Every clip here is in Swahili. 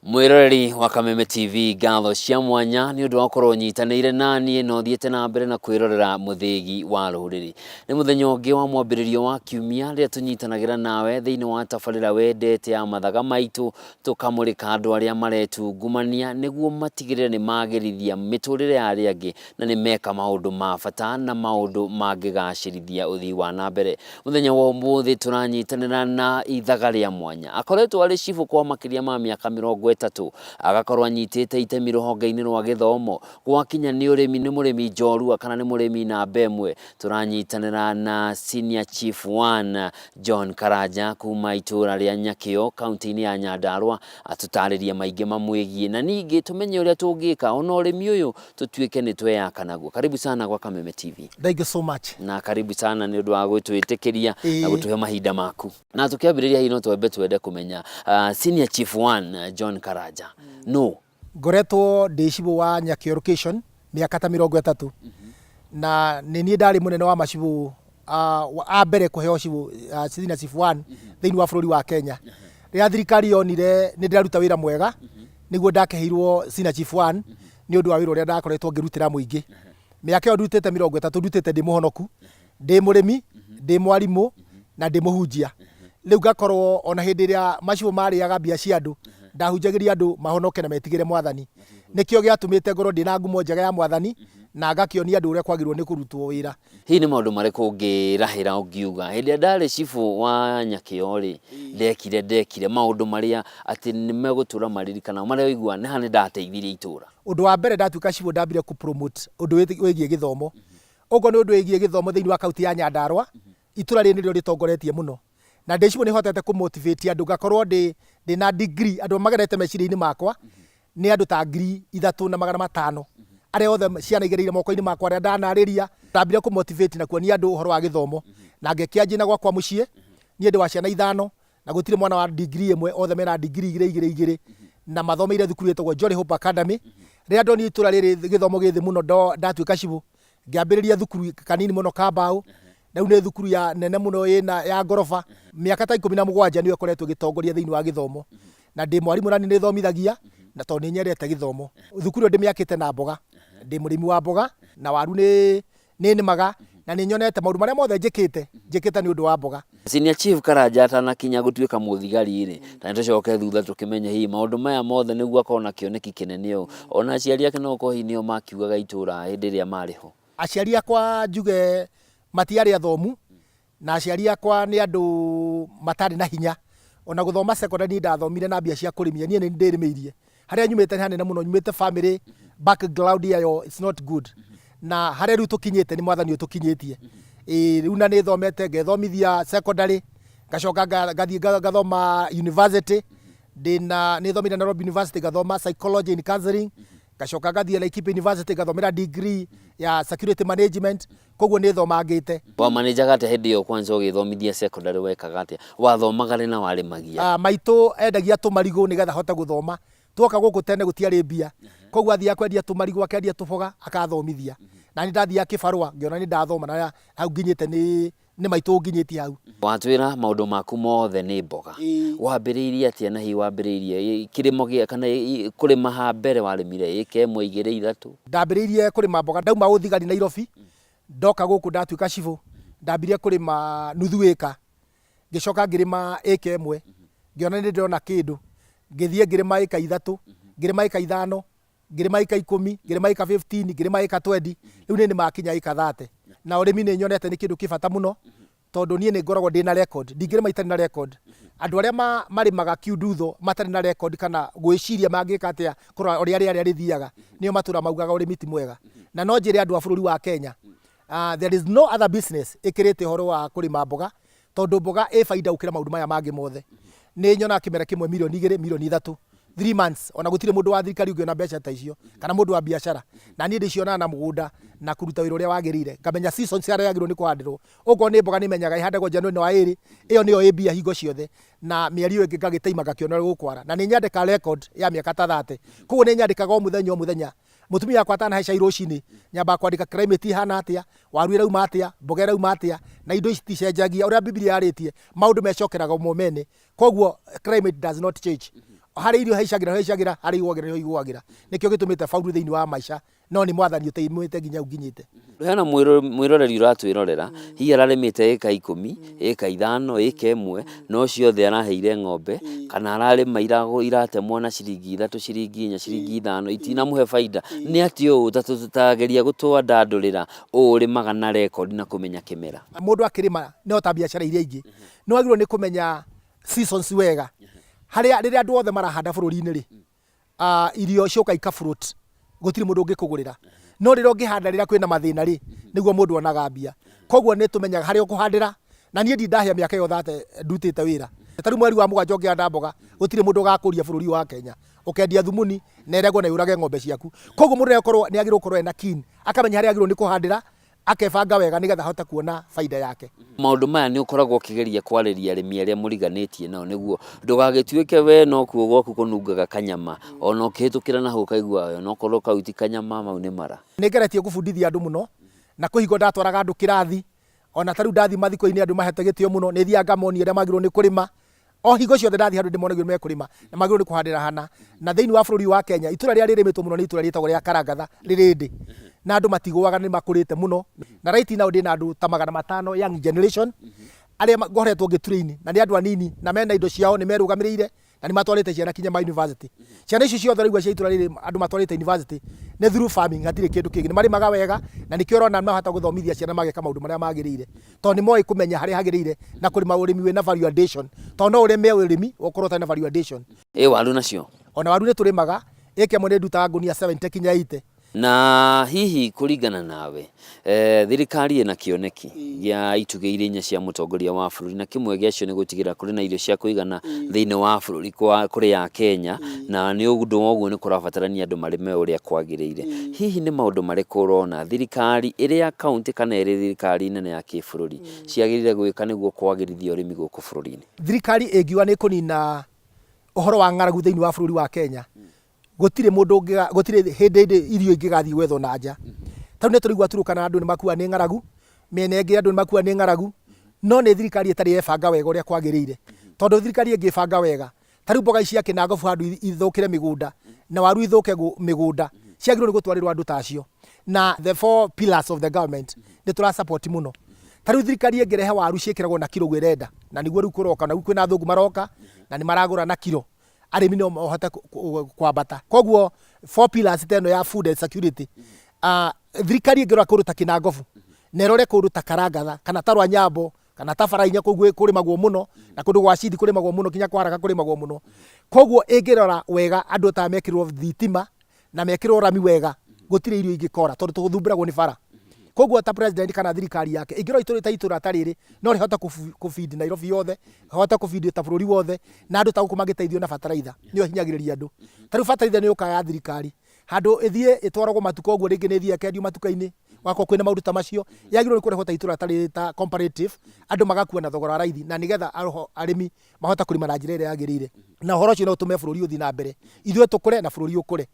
Mwiroreri wa Kameme TV ngatho cia mwanya ni undu wa korwo nyitanire nani no thiete na mbere na kwirorera muthigi wa ruriri. Ni muthenya ungi wa mwambiririo wa kiumia ria tunyitanagira nawe thiini wa tabarira wendete ya mathaga maitu tukamurika andu aria maretungumania niguo matigirire ni magirithia miturire ya aria angi na ni meka maundu ma bata na maundu mangigacirithia uthii wa na mbere. Muthenya wa umuthi turanyitanira na ithaga ria mwanya akoretwo ari cibu kwa makiria ma miaka 30 agakorwo anyitite itemi ruhonge-ini rwa githomo gwakinya ni urimi ni murimi njorua kana ni murimi na bemwe. Turanyitanira na Senior Chief 1 John Karanja kuma itura ria Nyakio kaunti-ini ya Nyandarua atutariria maingi mamwigie na ningi tumenye uria tungika ona urimi uyu tutuike ni tweyaka naguo. Karibu sana kwa Kameme TV. Thank you so much. Na karibu sana ni undu wa gwitwitikiria na gutuhe mahinda maku. Na tukiambiriria hino twende kumenya Senior Chief 1 John Karanja no ngoretwo ndi cibu wa Nyakio location miaka ta 30 na ni ni ndari munene wa macibu a mbere kuheo cibu Senior Chief 1 thiini wa bururi wa Kenya. Ria thirikari yonire ni ndiraruta wira mwega niguo ndakeheirwo Senior Chief 1 ni undu wa wira uria ndakoretwo ngirutira muingi. Miaka yo ndutite 30 ndutite ndi muhonoku ndi murimi ndi mwarimu na ndi muhunjia. Riu ngakorwo ona hindi ria macibu mariaga mbia cia andu ndahunjagiria andu mahonoke na metigire mwathani. Nikio giatumite ngoro ndina ngumo njega ya mwathani na ngakionia andu uria kwagirwo ni kurutwo wira. Hii ni maundu mariku ngirahira ungiuga hindi ndari cibu wa Nyakio ri ndekire maundu maria ati ni megutura maririkana maria igua ni hani ndateithirie itura. Undu wa mbere ndatuika cibu ndambire ku promote undu wigie githomo. Ugo ni undu wigie githomo thiini wa kaunti ya Nyandarua. Itura ri ndio ritongoretie muno na ndecibo ni hotete ku motivate andu ngakorwo ndi na degree andu magerete meciria-ini makwa ni andu ta 3,500 aria othe ciana igereire moko-ini makwa aria ndanariria ndambire ku motivate na kuonia andu uhoro wa githomo na ngekianjina gwakwa mucii nie ndi wa ciana 5 na gutire mwana wa degree imwe othe mena degree igire na mathomeire thukuru yetagwo Jolly Hope Academy. Ria ndoni itura riri githomo githi muno ndatuika cibu ngiambiriria thukuru kanini muno Kambau na une thukuru ya nene muno ya ngorofa miaka ta 17 niyo koretwo gitongoria thiini wa githomo na ndi mwarimu nani ni thomithagia na to ni nyerete githomo. Thukuru ndi miakite na mboga ndi murimi wa mboga na waru ni nimaga na ni nyonete maundu maria mothe njikite ni undu wa mboga. Senior Chief Karanja atanakinya gutuika muthigari ri ta nitucoke thutha tukimenya hi maundu maya mothe niguo akona kioneki kinene u ona aciari ake no ko hi nio makiugaga itura hindi ria mariho. Aciari akwa njuge matiari athomu na aciari akwa ni andu matari na hinya ona guthoma secondary ndathomire na mbia cia kurimia nie ni ndirimiirie haria nyumite ni hanene muno nyumite family background yayo it's not good na haria riu tukinyite ni mwathani utukinyitie riu na ni thomete ngethomithia secondary ngacoka ngathie gathoma university ni thomire Nairobi University gathoma psychology and counseling ngacoka gathie Laikipia University gathomera degree ya security management koguo ni thomangite. Wa manager gate hindi yo kwanza ugithomithia secondary wekaga atia wathomaga ri na warimagia maitu endagia tumarigo nigetha hote guthoma twoka guku tene gutiari mbia koguo athia kwendia tumarigo akendia tuboga akathomithia na ni ndathia kibarua ngiona ni ndathoma na hau nginyite ni maitu nginyitie hau. Watwira maundu maku mothe ni mboga wambiriirie atia na hi wambiriirie kirimo gia kana kurima ha mbere warimire ike imwe 2 3 ndambiriirie kurima mboga ndauma uthigari Nairobi ndoka guku ndatuika cibu ndambirie kurima nuthu eka ngicoka ngirima eka imwe ngiona ni ndona kindu ngithie ngirima eka 3 ngirima eka 5 ngirima eka 10 ngirima eka 15 ngirima eka 20 riu ni makinya eka 30 na urimi ni nyonete ni kindu kibata muno tondu nie ni ngoragwo ndi na record ndingirima itari na record andu aria marimaga kiundutho matari na record kana gwiciria mangika atia kura ori aria rithiaga nio matura maugaga urimi ti mwega na no njire andu a bururi wa Kenya there is no other business ikirite horo wa kurima mboga tondu mboga e faida ukira maundu maya mangi mothe ni nyona kimera kimwe milioni 2 milioni 3 3 months ona gutire mundu wa thirikari ungiona mbeca ta icio kana mundu wa biashara na nie ndiciona na mugunda na kuruta wira uria wagirire ngamenya season cia yagirwo ni kuhandirwo ugo ni mboga ni menyaga ihandagwo January wa iri iyo niyo ibia hingo ciothe na mieri iyo ingi ngagiteima ngakiona gukwara na ni nyandika record ya miaka ta 30 koguo ni nyandikaga o muthenya mutumia yakwa atanaheca irucini nyamba kwandika climate ihana atia waru irauma atia mboga irauma atia na indo ici ticenjagia uria Biblia yaritie maundu mecokeraga momene koguo climate does not change hari irio heicagira hari igwagira nikio gitumite faulu thiini wa maisha no ni mwathani uteimwite nginya unginyite hena mwiroreri uratwirorera hihi ararimite eka 10 eka 5 eka 1 no ciothe araheire ng'ombe kana ararima iratemwo na ciringi 3 ciringi 4 ciringi 5 itinamuhe faida ni atio tutageria gutwandandurira urimaga na record na kumenya kimera mundu akirima no ta biashara iria ingi no agirwo ni kumenya seasons wega riria andu othe marahanda bururi-ini ri irio cioka ikafruit gutiri mundu ungikugurira no riria ungihanda riria kwina mathina ri niguo mundu onaga mbia koguo ni tumenyaga haria ukuhandira na nie ndindahia miaka yo thate ndutite wira tari mweri wa 7 ngihanda mboga gutiri mundu ugakuria bururi wa Kenya ukendia thumuni na irego na urage ng'ombe ciaku koguo mundu yakorwo ni agirwo korwo ena keen akamenya haria agirwo ni kuhandira akebanga wega nigetha hote kuona faida yake maundu maya ni ukoragwo ukigeria kwariria arimi aria muriganitie nao niguo ndugagituike we no kuo gwaku kunungaga kanyama ona ukihitukira na hau kaigua no korwo kauti kanyama mau ni mara ningeretie gubundithia andu muno na kuhigo ndatwaraga andu kirathi ona taru ndathi mathiko-ini andu mahete gitio muno ni thianga moni aria magirwo ni kurima o higo ciothe ndathi handu ndimonagio me kurima na magirwo ni kuhandira hana na thiini wa bururi wa Kenya itura ria ririmitwo muno ni itura ritagwo ria Karangatha ririndi na andu matigwaga ni makurite muno na right now ndina andu ta 500 young generation aria ngoretwo ngitrain na ni andu anini na mena indo ciao ni merugamirire na ni matwarite ciana kinya ma university ciana ici ciothe rigwa cia itura riri andu matwarite university ne through farming hatire kindu kingi ni marimaga wega na ni kioro na mahota guthomithia ciana mageka maundu maria magirire to ni moi kumenya haria hagirire na kurima urimi wina value addition to no urime urimi ukorwo na value addition waru nacio ona waru ni turimaga eke mwene nduta ngunia 70 kinya 80 na hihi kuringana nawe thirikari ina kioneki ya itugeire inya cia mutongoria wa bururi na kimwe giacio ni gutigira kuri na irio cia kuigana thiini wa bururi kuri ya Kenya na ni undu woguo ni kurabatarania andu marime uria kwagirire hihi ni maundu mariku urona thirikari iria county kana iri thirikari nene ya kibururi ciagirire gwika niguo kwagirithia urimi guku bururi-ini thirikari ingiwa ni kunina uhoro wa ng'aragu thiini wa bururi wa Kenya gutire mundu gutire hindi irio ingigathi gwetho na nja tau ne turigwa turukana andu ni makua ni ng'aragu mene ngi andu ni makua ni ng'aragu no ni thirikari itari ebanga wega uria kwagirire tondu thirikari ingibanga wega tari mboga ici akinangobu handu ithukire migunda na waru ithuke migunda ciagirwo ni gutwarirwo andu tacio na the 4 pillars of the government ni tura support muno tari thirikari ingirehe waru ciikiragwo na kilo gwirenda na niguo riu kuroka na kwina thungu maroka na ni maragura na kilo arimi no hote kwambata koguo 4 pillars teno ya food and security thirikari ingirwa kuruta kinangobu nerore kuruta Karangatha kana tarwa Nyambo kana tabarainya koguo kurimagwo muno na kundu gwa cidi kurimagwo muno kinya kwaraka kurimagwo muno koguo ingirora wega andu ta mekirwo thitima na mekirwo rami wega gutire irio ingikora tondu tuguthumbiragwo ni bara koguo ta president kana thirikari yake ingirwo itura ta itura tariri no rihota kufeed Nairobi yothe hota kufeed ta bururi wothe na andu ta gukumagiteithio na bataraitha nio hinyagiriria andu taru bataraitha ni ukaya thirikari handu ithie itwaragwo matuko guo ringi ni thie kendio matuka-ini wako kwina maundu ta macio yagirwo ni kurehota itura tariri ta comparative andu magakua na thogora raithi na nigetha arimi mahota kurima na njira iria yagirire na horo cio no tume bururi uthi na mbere ithwe tukure na bururi ukure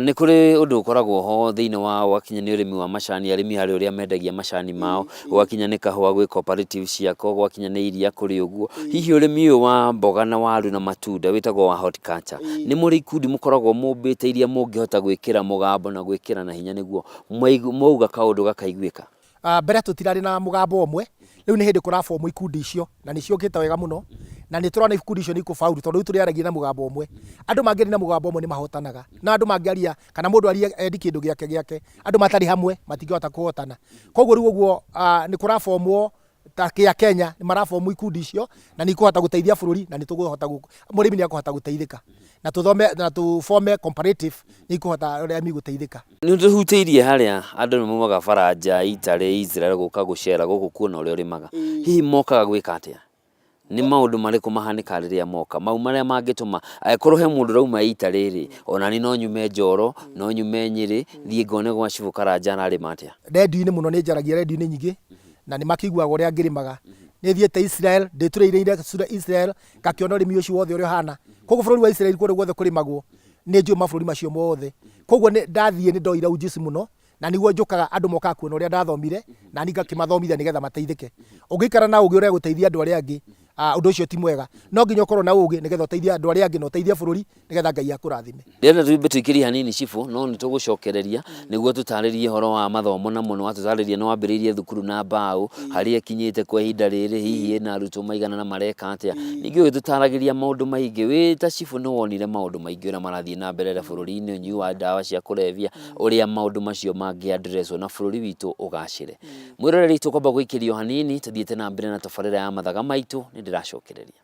ni kuri undu ukoragwo ho thiini wa wakinya ni urimi wa macani arimi hari uria mendagia macani mao wakinya ni kahua gwi cooperative ciako wakinya ni iria kuri uguo hihi urimi wa mboga na waru na matunda witagwo wa horticulture ni muri ikundi mukoragwo mumbite iria mungihota gwikira mugambo na gwikira na hinya niguo mwauga kaundu gakaiguika mbere tutirari na mugambo omwe riu ni hindi kurabomu ikundi icio na nicio ngita wega muno na ni turona ikundi icio ni kufaulu tondu riu turiaragia na mugambo omwe andu mangiri na mugambo omwe ni mahotanaga na andu mangiaria kana mundu aria endi kindu giake andu matari hamwe matingihota kuhotana koguo riu uguo ni kurabomwo ta kia Kenya ni marabomu ikundi icio na ni kuhota guteithia bururi na ni tuguhota murimi ni akuhota guteithika na tuthome na tuforme comparative ni kuhota arimi guteithika ni tuhutiirie haria andu ni mumaga Faranja Italy Israel guka gucera guku kuona uria urimaga hihi mokaga gwika atia Ni maundu mariku mahanika riria moka mau maria mangituma korwo he mundu rauma ita riri ona ni no nyume Njoro no nyume Nyeri thie ngone gwa Cibũ Karanja na arima atia redio-ini muno ni njaragia redio-ini nyingi na ni makiguaga uria ngirimaga ni thiete Israel nditureire Israel ngakiona urimi ucio wothe uria hana koguo bururi wa Israel kundu guothe kurimagwo ni njui mabururi macio mothe koguo ni ndathie ni ndoira ujuzi muno na niguo njukaga andu moka kuona uria ndathomire na ni ngakimathomithia nigetha mateithike ungikara na ugi uria guteithia andu aria angi undu ucio ti mwega no nginya ukorwo na ugi nigetha uteithia andu aria angi na uteithia bururi nigetha Ngai akurathime ndenda tuimbe tuikirie hanini Cibũ no ni tugucokereria niguo tutaririe horo wa mathomo na muno watutaririe no wambiririe thukuru na mbaũ haria kinyite kwa ihinda riri hihi na arutwo maigana na mareka atia ningi ugitutaragiria maundu maingi wi ta Cibũ no wonire maundu maingi uria marathie na mbere bururi-ini unyu wa ndawa cia kulevya uria maundu macio mangi addresswo na bururi witu ugacire mwiroreri tukwamba guikirio hanini tuthiete na mbere na tabarira ya mathaga maitu ni ndiracokereria